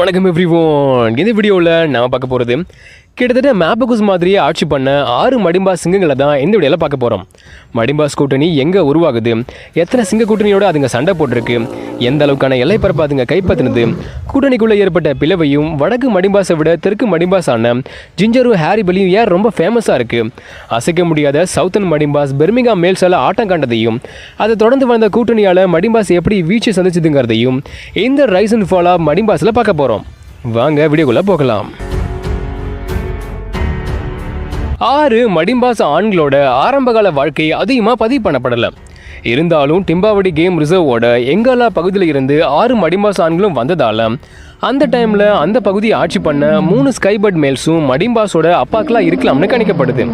வணக்கம் எவ்ரிவோன். இந்த வீடியோவில் நாம் பார்க்க போகிறது கிட்டத்தட்ட மேபகுஸ் மாதிரியே ஆட்சி பண்ண 6 மடிம்பா சிங்கங்களை தான் இந்த வீடியோவில் பார்க்க போகிறோம். மடிம்பாஸ் கூட்டணி எங்கே உருவாகுது, எத்தனை சிங்க கூட்டணியோடு அதுங்க சண்டை போட்டிருக்கு, எந்த அளவுக்கான எல்லைப்பரப்பை அதுங்க கைப்பற்றினது, கூட்டணிக்குள்ளே ஏற்பட்ட பிளவையும், வடக்கு மடிம்பாஸை விட தெற்கு மடிம்பாஸான ஜிஞ்சரும் ஹாரிபலியும் ஏன் ரொம்ப ஃபேமஸாக இருக்குது, அசைக்க முடியாத சவுத்தன் மடிம்பாஸ் பெர்மிங்காம் மேல்ஸால் ஆட்டம் கண்டதையும், அதை தொடர்ந்து வந்த கூட்டணியால் மடிம்பாஸ் எப்படி வீழ்ச்சி சந்திச்சதுங்கிறதையும் இந்த ரைஸ் அண்ட் ஃபால் ஆஃப் மடிம்பாஸில் பார்க்க போகிறோம். வாங்க வீடியோக்குள்ளே போகலாம். 6 மடிம்பாஸ் ஆண்களோட ஆரம்பகால வாழ்க்கை அதிகமாக பதிவு பண்ணப்படலை. இருந்தாலும் டிம்பாவடி கேம் ரிசர்வோட எங்காலா பகுதியில் இருந்து 6 மடிம்பாஸ் ஆண்களும் வந்ததால் அந்த டைமில் அந்த பகுதியை ஆட்சி பண்ண 3 ஸ்கைபர்ட் மேல்ஸும் மடிம்பாஸோட அப்பாக்களாக இருக்கலாம்னு கணிக்கப்படுது.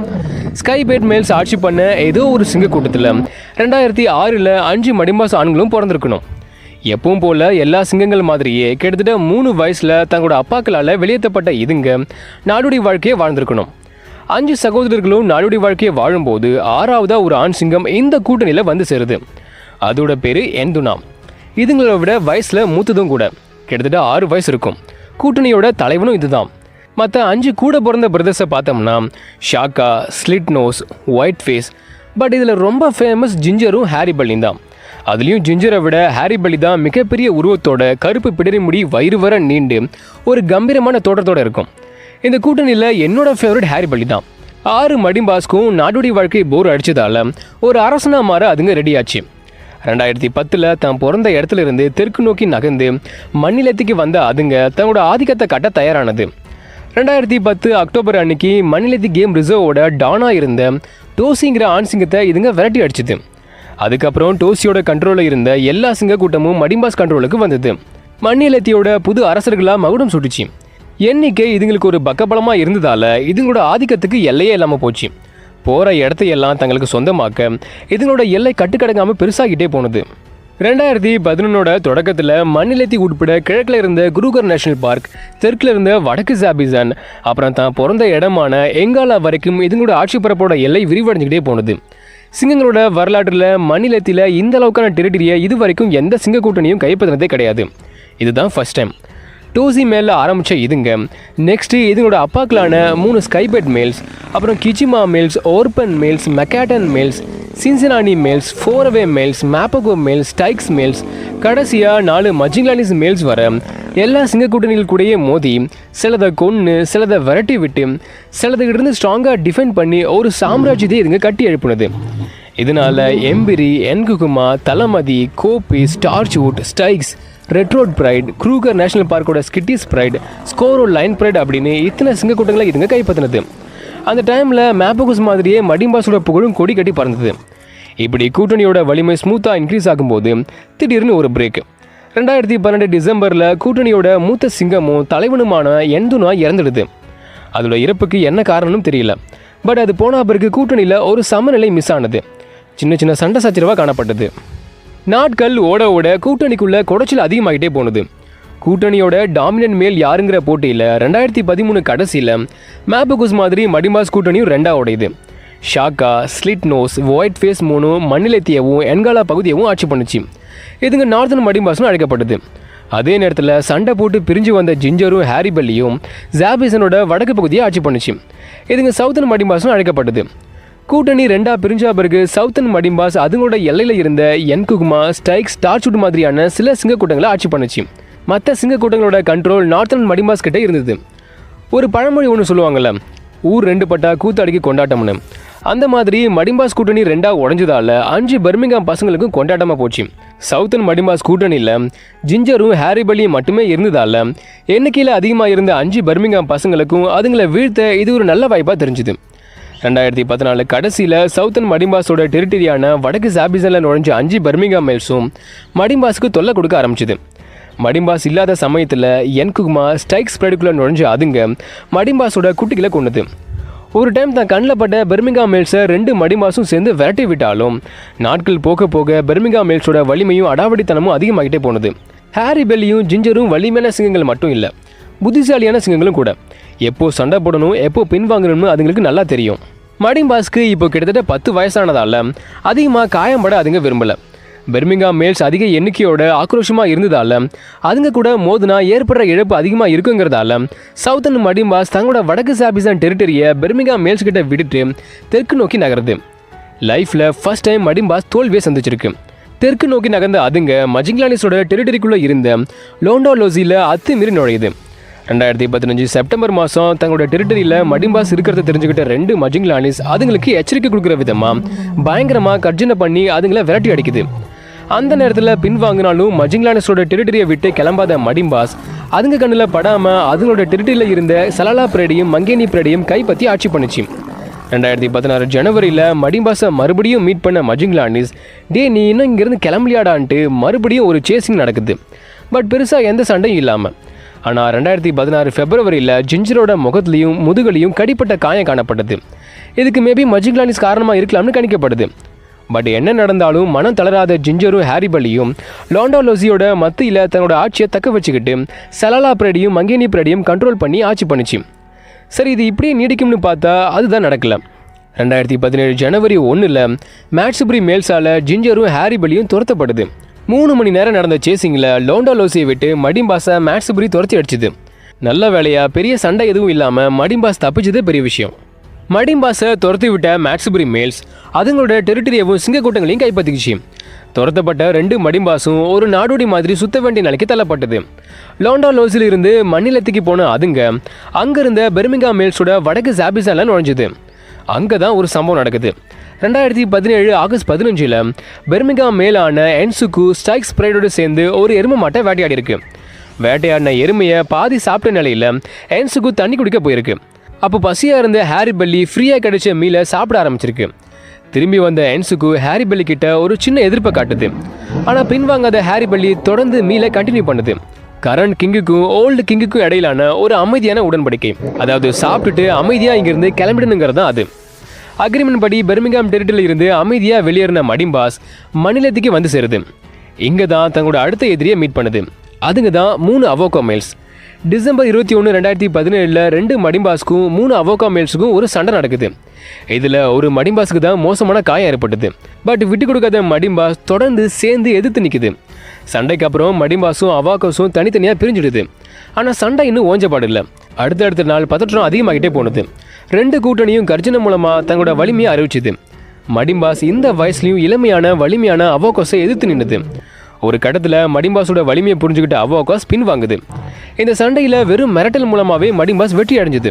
ஸ்கைபர்ட் மேல்ஸ் ஆட்சி பண்ண ஏதோ ஒரு சிங்க கூட்டத்தில் 2006 5 மடிம்பாஸ் ஆண்களும் பிறந்திருக்கணும். எப்பவும் போல் எல்லா சிங்கங்கள் மாதிரியே கிட்டத்தட்ட 3 வயசில் தங்களோட அப்பாக்களால் வெளியேற்றப்பட்ட இதுங்க நாடோடி வாழ்க்கையை வாழ்ந்திருக்கணும். 5 சகோதரர்களும் நாடோடி வாழ்க்கையை வாழும்போது 6ஆவதா ஒரு ஆண் சிங்கம் இந்த கூட்டணியில் வந்து சேருது. அதோட பேர் எந்துனா. இதுங்களோட விட வயசில் மூத்ததும் கூட, கிட்டத்தட்ட 6 வயசு இருக்கும். கூட்டணியோட தலைவனும் இதுதான். மற்ற 5 கூட பிறந்த பிரதர்ஸை பார்த்தோம்னா ஷாக்கா, slit nose, white face. But இதில் ரொம்ப ஃபேமஸ் ஜிஞ்சரும் ஹாரிபலியும் தான். அதுலேயும் ஜிஞ்சரை விட ஹாரிபலி தான் மிகப்பெரிய உருவத்தோட கருப்பு பிடரி முடி வயிறு வர நீண்டு ஒரு கம்பீரமான தோற்றத்தோடு இருக்கும். இந்த கூட்டணியில் என்னோட ஃபேவரட் ஹாரிபலி தான். 6 மடிம்பாஸ்க்கும் நாடோடி வாழ்க்கை போர் அடித்ததால் ஒரு அரசனா மாற அதுங்க ரெடியாச்சு. 2010 தான் பிறந்த இடத்துல இருந்து தெற்கு நோக்கி நகர்ந்து மண்ணிலத்துக்கு வந்த அதுங்க தன்னோட ஆதிக்கத்தை கட்ட தயாரானது. 2010 அக்டோபர் அன்னைக்கு மண்ணிலத்தி கேம் ரிசர்வோட டானா இருந்த டோசிங்கிற ஆண் சிங்கத்தை இதுங்க விரட்டி அடிச்சுது. அதுக்கப்புறம் டோசியோட கண்ட்ரோலில் இருந்த எல்லா சிங்க கூட்டமும் மடிம்பாஸ் கண்ட்ரோலுக்கு வந்தது. மண்ணிலத்தியோட புது அரசர்களாக மகுடம் சுட்டுச்சு. எண்ணிக்கை இதுங்களுக்கு ஒரு பக்கபலமாக இருந்ததால் இதுங்களோட ஆதிக்கத்துக்கு எல்லையே இல்லாமல் போச்சு. போகிற இடத்தையெல்லாம் தங்களுக்கு சொந்தமாக்க இதுங்களோட எல்லை கட்டுக்கடங்காமல் பெருசாகிட்டே போனது. 2011 தொடக்கத்தில் மண்ணிலத்தி உட்பட கிழக்கில் இருந்த குரூகர் நேஷனல் பார்க், தெற்கில் இருந்த வடக்கு ஜாபிசான், அப்புறம் தான் பிறந்த இடமான எங்காலா வரைக்கும் இதுங்களோட ஆட்சி பரப்போட எல்லை விரிவடைஞ்சிக்கிட்டே போனது. சிங்கங்களோட வரலாற்றில் மண்ணிலத்தில் இந்த அளவுக்கான டெரிட்டரியை இது வரைக்கும் எந்த சிங்க கூட்டணியும் கைப்பற்றினதே கிடையாது. இதுதான் ஃபர்ஸ்ட் டைம். டோசி மேலே ஆரம்பித்த இதுங்க நெக்ஸ்ட்டு இதுங்களோட அப்பாக்களான 3 ஸ்கைபர்ட் மேல்ஸ், அப்புறம் கிச்சிமா மேல்ஸ், ஓர்பன் மேல்ஸ், மெக்காட்டன் மேல்ஸ், சின்சினானி மேல்ஸ், ஃபோரவே males, Mapogo males, Styx males, கடைசியாக 4 மஜிங்லானிஸ் மேல்ஸ் வர எல்லா சிங்க கூட்டணிகள் கூடயே மோதி சிலதை கொன்று, சிலதை விரட்டி விட்டு, சிலதுக்கிட்ட ஸ்ட்ராங்காக டிஃபெண்ட் பண்ணி ஒரு சாம்ராஜ்யத்தை இதுங்க கட்டி எழுப்புனது. இதனால் எம்பிரி, என்குகுமா, தலமதி, கோபி, ஸ்டார்ச்வுட், Styx, Red Road pride, Kruger National பார்க்கோட ஸ்கிட்டிஸ் பிரைட், ஸ்கோரோ லைன் பிரைட் அப்படின்னு இத்தனை சிங்க கூட்டங்களை இதுங்க கைப்பற்றினது. அந்த டைமில் மேபகுஸ் மாதிரியே மடிம்பாஸோட புகழும் கொடி கட்டி பறந்தது. இப்படி கூட்டணியோட வலிமை ஸ்மூத்தாக இன்க்ரீஸ் ஆகும்போது திடீர்னு ஒரு பிரேக். 2012 டிசம்பரில் கூட்டணியோட மூத்த சிங்கமும் தலைவனுமான எந்துனா இறந்துடுது. அதோட இறப்புக்கு என்ன காரணம்னு தெரியல. பட் அது போன பிறகு கூட்டணியில் ஒரு சமநிலை மிஸ் ஆனது. சின்ன சின்ன சண்டை சச்சரவாக காணப்பட்டது. நாட்கள் ஓட ஓட கூட்டணிக்குள்ளே குடைச்சல் அதிகமாகிட்டே போனது. கூட்டணியோட டாமினன்ட் மேல் யாருங்கிற போட்டியில் 2013 கடைசியில் மேபகுஸ் மாதிரி மடிம்பாஸ் கூட்டணியும் 2ஆக உடையுது. ஷாக்கா, ஸ்லிட் நோஸ், ஒயிட் ஃபேஸ் 3 மண்ணிலத்தியவும் என்காலா பகுதியவும் ஆட்சி பண்ணுச்சு. இதுங்க நார்த்தன் மடிம்பாஸ்னு அழைக்கப்பட்டது. அதே நேரத்தில் சண்டை போட்டு பிரிஞ்சு வந்த ஜிஞ்சரும் ஹாரிபல்லியும் ஜாபிசனோட வடக்கு பகுதியை ஆட்சி பண்ணுச்சு. இதுங்க சவுத்தன் மடிம்பாஸ்னு அழைக்கப்பட்டது. கூட்டணி 2ஆக பிரிஞ்ச பிறகு சவுத்தன் மடிம்பாஸ் அதுங்களோட எல்லையில் இருந்த என்குகுமா, ஸ்டைக்ஸ், டார்ச்வுட் மாதிரியான சில சிங்க கூட்டங்களை ஆட்சி பண்ணுச்சு. மற்ற சிங்க கூட்டங்களோட கண்ட்ரோல் நார்த்தன் மடிம்பாஸ் கிட்டே இருந்தது. ஒரு பழமொழி ஒன்று சொல்லுவாங்கள்ல, ஊர் 2 பட்டா கூத்தாடிக்கு கொண்டாட்டம்னு. அந்த மாதிரி மடிம்பாஸ் கூட்டணி 2ஆக உடஞ்சதால் 5 பெர்மிங்காம் பசங்களுக்கும் கொண்டாட்டமாக போச்சு. சவுத்தன் மடிம்பாஸ் கூட்டணியில் ஜிஞ்சரும் ஹாரிபலியும் மட்டுமே இருந்ததால் எண்ணிக்கையில் அதிகமாக இருந்த 5 பெர்மிங்காம் பசங்களுக்கும் அதுங்களை வீழ்த்த இது ஒரு நல்ல வாய்ப்பாக தெரிஞ்சுது. 2014 கடைசியில் சவுத்தன் மடிம்பாஸோட டெரிட்டரியான வடக்கு ஜாபிசனில் நுழைஞ்ச 5 பெர்மிங்காம் மேல்ஸும் மடிம்பாஸுக்கு தொல்லை கொடுக்க ஆரம்பிச்சுது. மடிம்பாஸ் இல்லாத சமயத்தில் என்குகுமா, ஸ்டைக்ஸ் ஸ்ப்ரெடுக்குள்ளே நுழைஞ்ச அதுங்க மடிம்பாஸோட குட்டிகளை கொண்டுது. ஒரு டைம் தான் கண்ணில் பட்ட பெர்மிங்காம் மேல்ஸை 2 மடிம்பாஸும் சேர்ந்து விரட்டி விட்டாலும் நாட்கள் போக போக பெர்மிங்காம் மேல்ஸோட வலிமையும் அடாவடித்தனமும் அதிகமாகிட்டே போனது. ஹாரிபல்லியும் ஜிஞ்சரும் வலிமையான சிங்கங்கள் மட்டும் இல்லை, புத்திசாலியான சிங்கங்களும் கூட. எப்போ சண்டை போடணும், எப்போ பின்வாங்கணும்னு அதுங்களுக்கு நல்லா தெரியும். மடிம்பாஸ்க்கு இப்போ கிட்டத்தட்ட 10 வயசானதால் அதிகமாக காயம்பட அதுங்க விரும்பலை. பெர்மிங்காம் மேல்ஸ் அதிக எண்ணிக்கையோட ஆக்ரோஷமாக இருந்ததால அதுங்க கூட மோதுனா ஏற்படுற இழப்பு அதிகமாக இருக்குங்கிறதால சவுத்தர்ன் மடிம்பாஸ் தங்களோட வடக்கு சாபிசான் டெரிட்டரியை பெர்மிங்காம் மேல்ஸ் கிட்ட விட்டுட்டு தெற்கு நோக்கி நகருது. லைஃப்பில் ஃபர்ஸ்ட் டைம் மடிம்பாஸ் தோல்வியை சந்திச்சிருக்கு. தெற்கு நோக்கி நகர்ந்த அதுங்க மஜிங்லானிஸோட டெரிட்டரிக்குள்ளே இருந்த லோண்டாலோசியில் அத்துமீறி நுழையுது. 2015 செப்டம்பர் மாதம் தங்களோட டெரிட்டரியில் மடிம்பாஸ் இருக்கிறத தெரிஞ்சுக்கிட்ட 2 மஜிங்லானிஸ் அதுங்களுக்கு எச்சரிக்கை கொடுக்குற விதமாக பயங்கரமாக கர்ஜனை பண்ணி அதுங்களை விரட்டி அடிக்குது. அந்த நேரத்தில் பின்வாங்கினாலும் மஜிங்லானிஸோட டெரிட்டரியை விட்டு கிளம்பாத மடிம்பாஸ் அதுங்க கண்ணில் படாமல் அதுங்களோட டெரிட்டரியில் இருந்த சலாலா பிரேடையும் மங்கேனி பிரேடையும் கைப்பற்றி ஆட்சி பண்ணிச்சு. 2016 ஜனவரியில் மடிம்பாஸை மறுபடியும் மீட் பண்ண மஜிங்லானிஸ் நீ இன்னும் இங்கேருந்து கிளம்பலியாடான்ட்டு மறுபடியும் ஒரு சேசிங் நடக்குது. பட் பெருசாக எந்த சண்டையும் இல்லாமல். ஆனால் 2016 பிப்ரவரியில் ஜிஞ்சரோட முகத்துலையும் முதுகலையும் கடிப்பட்ட காயம் காணப்பட்டது. இதுக்கு மேபி மஜிங்லானிஸ் காரணமாக இருக்கலாம்னு கணிக்கப்படுது. பட் என்ன நடந்தாலும் மனம் தளராத ஜிஞ்சரும் ஹாரிபலியும் லோண்டாலோசியோட மத்தியில் தன்னோட ஆட்சியை தக்க வச்சுக்கிட்டு சலாலா பிரேடையும் மங்கேனி பிரேடையும் கண்ட்ரோல் பண்ணி ஆட்சி பண்ணிச்சு. சரி, இது இப்படியே நீடிக்கும்னு பார்த்தா அதுதான் நடக்கல. 2017 ஜனவரி 1 மேட்சுபுரி மேல்ஸால் ஜிஞ்சரும் ஹாரிபலியும் துரத்தப்படுது. 3 மணி நேரம் நடந்த சேசிங்கில் லோண்டாலோசியை விட்டு மடிம்பாஸை மேட்சுபுரி துரத்தி அடிச்சுது. நல்ல வேலையாக பெரிய சண்டை எதுவும் இல்லாமல் மடிம்பாஸ் தப்பிச்சதே பெரிய விஷயம். மடிம்பாஸை துரத்தி விட்ட மேட்சுபுரி மேல்ஸ் அதுங்களோட டெரிட்டரியவும் சிங்கக்கூட்டங்களையும் கைப்பற்றிக்கிச்சு. துரத்தப்பட்ட 2 மடிம்பாஸும் ஒரு நாடோடி மாதிரி சுத்த வேண்டிய நிலைக்கு தள்ளப்பட்டது. லோண்டாலோஸில் இருந்து மண்ணிலத்துக்கு போன அதுங்க அங்கிருந்த பெர்மிங்காம் மேல்ஸோட வடக்கு சாபிசானில் நுழைஞ்சுது. அங்கே தான் ஒரு சம்பவம் நடக்குது. 2017 ஆகஸ்ட் 15 பெர்மிங்காம் மேலான என்சுக்கு ஸ்டைக்ஸ் பிரைடோடு சேர்ந்து ஒரு எருமை மாட்டை வேட்டையாடி இருக்கு. வேட்டையாடின எருமையை பாதி சாப்பிட்ட நிலையில் என்சுக்கு தண்ணி குடிக்க போயிருக்கு. அப்போ பசியாக இருந்த ஹாரிபல்லி ஃப்ரீயாக கிடைச்ச மீலை சாப்பிட ஆரம்பிச்சிருக்கு. திரும்பி வந்த என்சுக்கு ஹாரிபல்லி கிட்ட ஒரு சின்ன எதிர்ப்பை காட்டுது. ஆனால் பின்வாங்காத ஹாரிபல்லி தொடர்ந்து மீலை கண்டினியூ பண்ணுது. கரண்ட் கிங்குக்கும் ஓல்டு கிங்குக்கும் இடையிலான ஒரு அமைதியான உடன்படிக்கை, அதாவது சாப்பிட்டுட்டு அமைதியாக இங்கிருந்து கிளம்பிடணுங்கிறது தான் அது. அக்ரிமெண்ட் படி பெர்மிங்காம் டெரிட்டரியில் இருந்து அமைதியாக வெளியேறின மடிம்பாஸ் மணிலத்துக்கு வந்து சேருது. இங்கே தான் தங்களோட அடுத்த எதிரியை மீட் பண்ணுது. அதுங்க தான் 3 அவோகா மேல்ஸ். டிசம்பர் 21, 2017 2 மடிம்பாஸ்க்கும் 3 அவோகா மேல்ஸுக்கும் ஒரு சண்டை நடக்குது. இதில் ஒரு மடிம்பாஸுக்கு தான் மோசமான காயம் ஏற்பட்டது. பட் விட்டு கொடுக்காத மடிம்பாஸ் தொடர்ந்து சேர்ந்து எதிர்த்து நிற்குது. சண்டைக்கு அப்புறம் மடிம்பாஸும் அவாக்கோஸும் தனித்தனியாக பிரிஞ்சுடுது. ஆனால் சண்டை இன்னும் ஓஞ்சப்பாடில்லை. அடுத்தடுத்த நாள் பதற்றம் அதிகமாகிட்டே போனது. 2 கூட்டணியும் கர்ஜனை மூலமாக தங்களோட வலிமையை அறிவிச்சுது. மடிம்பாஸ் இந்த வயசுலையும் இளமையான வலிமையான அவாக்கோஸை எதிர்த்து நின்றுது. ஒரு கட்டத்தில் மடிம்பாஸோட வலிமையை புரிஞ்சுக்கிட்ட அவாக்கோஸ் பின்வாங்குது. இந்த சண்டையில் வெறும் மிரட்டல் மூலமாகவே மடிம்பாஸ் வெற்றி அடைஞ்சுது.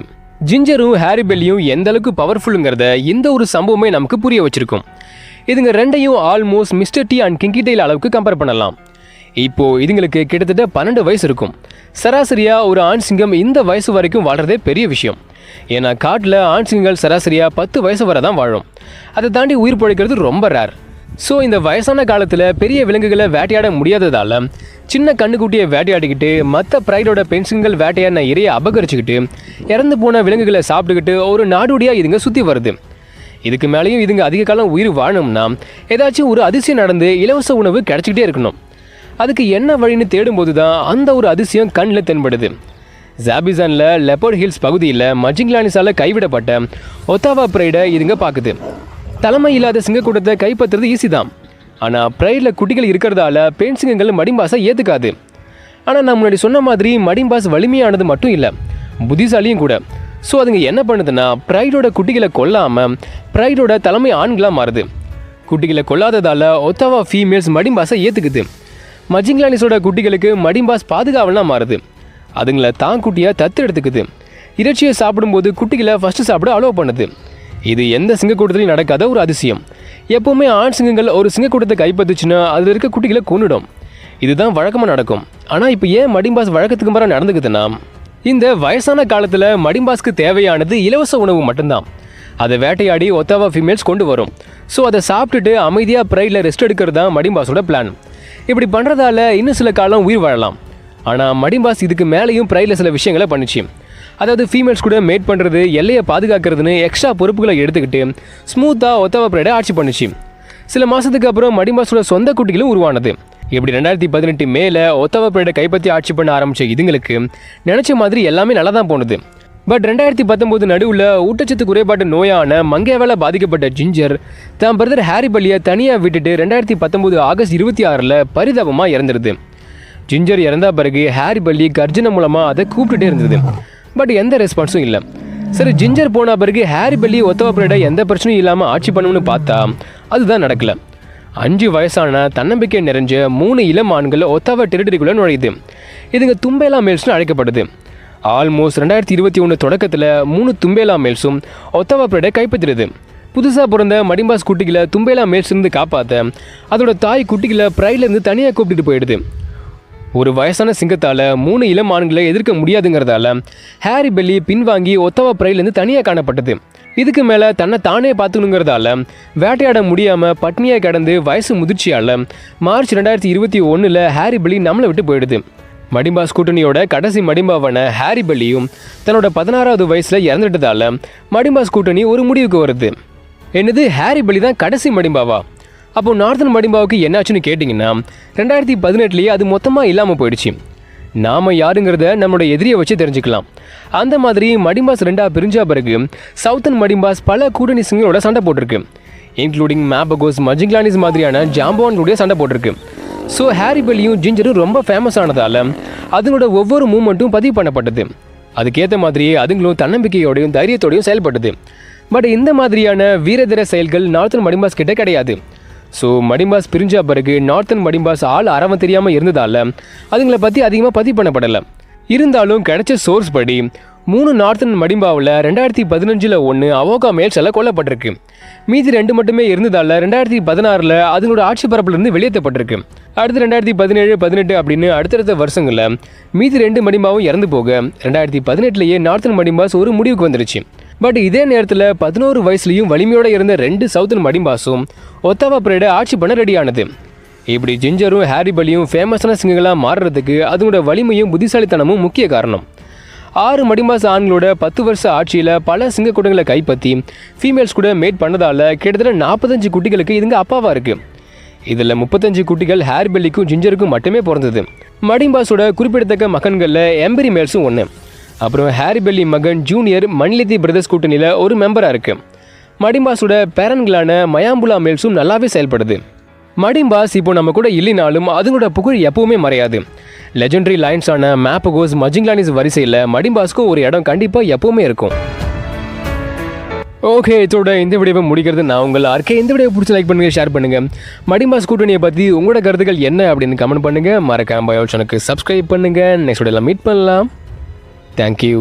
ஜிஞ்சரும் ஹாரிபெல்லியும் எந்த அளவுக்கு பவர்ஃபுல்லுங்கிறத இந்த ஒரு சம்பவமே நமக்கு புரிய வச்சிருக்கும். இதுங்க 2ஐயும் almost Mr T and Kinky Tail அளவுக்கு கம்பேர் பண்ணலாம். இப்போது இதுங்களுக்கு கிட்டத்தட்ட 12 வயசு இருக்கும். சராசரியாக ஒரு ஆண் சிங்கம் இந்த வயசு வரைக்கும் வாழ்கிறதே பெரிய விஷயம். ஏன்னா காட்டில் ஆண் சிங்கங்கள் சராசரியாக 10 வயசு வரை தான் வாழும். அதை தாண்டி உயிர் பிழைக்கிறது ரொம்ப ரேர். ஸோ இந்த வயசான காலத்தில் பெரிய விலங்குகளை வேட்டையாட முடியாததால் சின்ன கண்ணுக்குட்டியை வேட்டையாடிக்கிட்டு மற்ற பிரைடோட பென்சில்கள் வேட்டையாடின இறையை அபகரிச்சுக்கிட்டு இறந்து போன விலங்குகளை சாப்பிட்டுக்கிட்டு ஒரு நாடோடியாக இதுங்க சுற்றி வருது. இதுக்கு மேலேயும் இதுங்க அதிக காலம் உயிர் வாழணும்னா ஏதாச்சும் ஒரு அதிசயம் நடந்து இலவச உணவு கிடச்சிக்கிட்டே இருக்கணும். அதுக்கு என்ன வழின்னு தேடும்போது தான் அந்த ஒரு அதிசயம் கண்ணில் தென்படுது. ஜாபிசானில் லெப்பர்ட் ஹில்ஸ் பகுதியில் மஜிங்லானிஸால் கைவிடப்பட்ட ஒத்தாவா பிரைடை இதுங்க பார்க்குது. தலைமை இல்லாத சிங்கக்கூட்டத்தை கைப்பற்றுறது ஈஸி தான். ஆனால் பிரைடில் குட்டிகள் இருக்கிறதால பெண் சிங்கங்கள் மடிம்பாஸை ஏற்றுக்காது. ஆனால் நான் முன்னாடி சொன்ன மாதிரி மடிம்பாஸ் வலிமையானது மட்டும் இல்லை, புத்திசாலியும் கூட. ஸோ அதுங்க என்ன பண்ணுதுன்னா பிரைடோட குட்டிகளை கொல்லாமல் பிரைடோட தலைமை ஆண்களாக மாறுது. குட்டிகளை கொல்லாததால் ஒத்தாவா ஃபீமேல்ஸ் மடிம்பாஸை ஏற்றுக்குது. மஜிங்லானிஸோட குட்டிகளுக்கு மடிம்பாஸ் பாதுகாவலாக மாறுது. அதுங்களை தான் குட்டியாக தத்து எடுத்துக்குது. இறைச்சியை சாப்பிடும்போது குட்டிகளை ஃபஸ்ட்டு சாப்பிட அலோவ் பண்ணுது. இது எந்த சிங்கக்கூட்டத்திலையும் நடக்காத ஒரு அதிசயம். எப்போவுமே ஆண் சிங்கங்கள் ஒரு சிங்கக்கூட்டத்தை கைப்பற்றுச்சுன்னா அதில் இருக்க குட்டிகளை கொன்னுடும். இதுதான் வழக்கமாக நடக்கும். ஆனால் இப்போ ஏன் மடிம்பாஸ் வழக்கத்துக்கு மாற நடந்துக்குதுன்னா, இந்த வயசான காலத்தில் மடிம்பாஸ்க்கு தேவையானது இலவச உணவு மட்டும்தான். அதை வேட்டையாடி ஒத்தாவா ஃபீமேல்ஸ் கொண்டு வரும். ஸோ அதை சாப்பிட்டுட்டு அமைதியாக பிரைடில் ரெஸ்ட் எடுக்கிறது தான் மடிம்பாஸோட பிளான். இப்படி பண்ணுறதால இன்னும் சில காலம் உயிர் வாழலாம். ஆனால் மடிம்பாஸ் இதுக்கு மேலேயும் பிரைடில் சில விஷயங்களை பண்ணிச்சு. அதாவது ஃபீமேல்ஸ் கூட மேட் பண்ணுறது, எல்லையை பாதுகாக்கிறதுன்னு எக்ஸ்ட்ரா பொறுப்புகளை எடுத்துக்கிட்டு ஸ்மூத்தாக ஒத்தாவா பிரைடை ஆட்சி பண்ணிச்சு. சில மாதத்துக்கு அப்புறம் மடிம்பாஸோட சொந்த குட்டிகளும் உருவானது. இப்படி 2018 மேலே ஒத்தாவா பிரைடை கைப்பற்றி ஆட்சி பண்ண ஆரம்பித்த இதுங்களுக்கு நினச்ச மாதிரி எல்லாமே நல்லா தான் போனது. பட் 2019 நடுவில் ஊட்டச்சத்து குறைபாட்டு நோயான மங்கேவால் பாதிக்கப்பட்ட ஜிஞ்சர் தான் பிரதர் ஹாரி பல்லியை தனியாக விட்டுட்டு 2019 ஆகஸ்ட் 26 பரிதாபமாக இறந்துருது. ஜிஞ்சர் இறந்த பிறகு ஹாரி பல்லி கர்ஜனை மூலமாக அதை கூப்பிட்டுட்டே இருந்தது. பட் எந்த ரெஸ்பான்ஸும் இல்லை. சரி, ஜிஞ்சர் போன பிறகு ஹாரி பல்லி ஒத்தவா பீரியடை எந்த பிரச்சனையும் இல்லாமல் ஆட்சி பண்ணணும்னு பார்த்தா அதுதான் நடக்கலை. 5 வயசான தன்னம்பிக்கை நிறைஞ்ச 3 இளம் ஆண்கள் ஒத்தாவா டெரிட்டரிக்குள்ளே நுழையுது. இதுங்க தும்பேலா மேல்ஸ்னு அழைக்கப்படுது. ஆல்மோஸ்ட் 2021 தொடக்கத்தில் 3 தும்பேலா மேல்ஸும் ஒத்தாவா பீரியடை கைப்பற்றிடுது. புதுசாக பிறந்த மடிம்பாஸ் குட்டிகளை தும்பேலா மேல்ஸ்லேருந்து காப்பாற்ற அதோட தாய் குட்டிகளை ப்ரைட்லேருந்து தனியாக கூப்பிட்டுட்டு போயிடுது. ஒரு வயசான சிங்கத்தால் 3 இளம் ஆண்களை எதிர்க்க முடியாதுங்கிறதால ஹாரி பல்லி பின்வாங்கி ஒத்தவா ப்ரைட்லேருந்து தனியாக காணப்பட்டது. இதுக்கு மேலே தன்னை தானே பார்த்துக்கணுங்கிறதால வேட்டையாட முடியாமல் பட்னியாக கிடந்து வயசு முதிர்ச்சியால் மார்ச் 2021 ஹாரி பல்லி நம்மளை விட்டு போயிடுது. மடிம்பாஸ் கூட்டணியோட கடைசி மடிம்பாவான ஹாரி பல்லியும் தன்னோட 16வது வயசில் இறந்துட்டதால மடிம்பாஸ் கூட்டணி ஒரு முடிவுக்கு வருது. என்னது, ஹாரி பல்லி தான் கடைசி மடிம்பாவா? அப்போ நார்த்தன் மடிம்பாவுக்கு என்னாச்சுன்னு கேட்டிங்கன்னா 2018 அது மொத்தமாக இல்லாமல் போயிடுச்சு. நாம் யாருங்கிறத நம்மளோட எதிரியை வச்சு தெரிஞ்சுக்கலாம். அந்த மாதிரி மடிம்பாஸ் 2 பிரிஞ்சா பிறகு சவுத்தன் மடிம்பாஸ் பல கூட்டணி சிங்களோட சண்டை போட்டிருக்கு. இன்க்ளூடிங் மேபகோஸ், மஜிங்லானிஸ் மாதிரியான ஜாம்பவான்களுடைய சண்டை போட்டிருக்கு. ஸோ ஹாரி பல்லியும் ஜிஞ்சரும் ரொம்ப ஃபேமஸ் ஆனதால் அதுங்களோட ஒவ்வொரு மூமெண்ட்டும் பதிவு பண்ணப்பட்டது. அதுக்கேற்ற மாதிரியே அதுங்களும் தன்னம்பிக்கையோடையும் தைரியத்தோடையும் செயல்பட்டது. பட் இந்த மாதிரியான வீரதீர செயல்கள் நார்த்தன் மடிம்பாஸ் கிட்ட கிடையாது. ஸோ மடிம்பாஸ் பிரிஞ்சா பிறகு நார்த்தன் மடிம்பாஸ் ஆள் அறவம் தெரியாமல் இருந்ததால் அதுங்களை பற்றி அதிகமாக பதிவு பண்ணப்படலை. இருந்தாலும் கிடைச்ச சோர்ஸ் படி 3 நார்த்தன் மடிம்பாவில் 2015 1 அவோகா மேல்ஸால் கொல்லப்பட்டிருக்கு. மீதி 2 மட்டுமே இருந்ததால் 2016 அதுங்களோட ஆட்சி பரப்பிலிருந்து வெளியேற்றப்பட்டிருக்கு. அடுத்து 2017, 18 அப்படின்னு அடுத்தடுத்த வருஷங்களில் மீதி 2 மடிம்பாவும் இறந்து போக 2018 நார்த்தன் மடிம்பாஸ் ஒரு முடிவுக்கு வந்துருச்சு. பட் இதே நேரத்தில் 11 வயசுலையும் வலிமையோடு இருந்த 2 சவுத்தன் மடிம்பாஸும் ஒத்தாவா பீரியடை ஆட்சி பண்ண ரெடியானது. இப்படி ஜிஞ்சரும் ஹாரி பல்லியும் ஃபேமஸான சிங்கங்களாக மாறுறதுக்கு அதோட வலிமையும் புத்திசாலித்தனமும் முக்கிய காரணம். 6 மடிம்பாஸ் ஆண்களோட 10 வருஷ ஆட்சியில் பல சிங்க கூட்டங்களை கைப்பற்றி ஃபீமேல்ஸ் கூட மேட் பண்ணதால் கிட்டத்தட்ட 45 குட்டிகளுக்கு இதுங்க அப்பாவாக இருக்குது. இதில் 35 குட்டிகள் ஹாரி பல்லிக்கும் ஜிஞ்சருக்கும் மட்டுமே பிறந்தது. மடிம்பாஸோட குறிப்பிடத்தக்க மகன்களில் எம்பரி மேல்ஸும் ஒன்று. அப்புறம் ஹாரி பல்லி மகன் ஜூனியர் மணிலித்தி பிரதர்ஸ் கூட்டணியில் ஒரு மெம்பராக இருக்குது. மடிம்பாஸோட பேரன்களான மயாம்புலா மேல்ஸும் நல்லாவே செயல்படுது. மடிம்பாஸ் இப்போ நம்ம கூட இல்லைனாலும் அதுங்களோட புகழ் எப்பவுமே மறையாது. லெஜெண்டரி லைன்ஸான மேபகோஸ், மஜிங்லானிஸ் வரிசையில் மடிம்பாஸ்க்கும் ஒரு இடம் கண்டிப்பாக எப்பவுமே இருக்கும். ஓகே, இதோட இந்த வீடியோவை முடிக்கிறது நான் உங்கள் ஆர்கே. இந்த வீடியோ பிடிச்சி லைக் பண்ணுங்கள், ஷேர் பண்ணுங்கள். மடிம்பாஸ் கூட்டணியை பற்றி உங்களோட கருத்துக்கள் என்ன அப்படின்னு கமெண்ட் பண்ணுங்கள். மறக்காம பயோல் சேனலுக்கு சப்ஸ்கிரைப் பண்ணுங்கள். நெக்ஸ்ட் வீடியோவில் மீட் பண்ணலாம். தேங்க்யூ.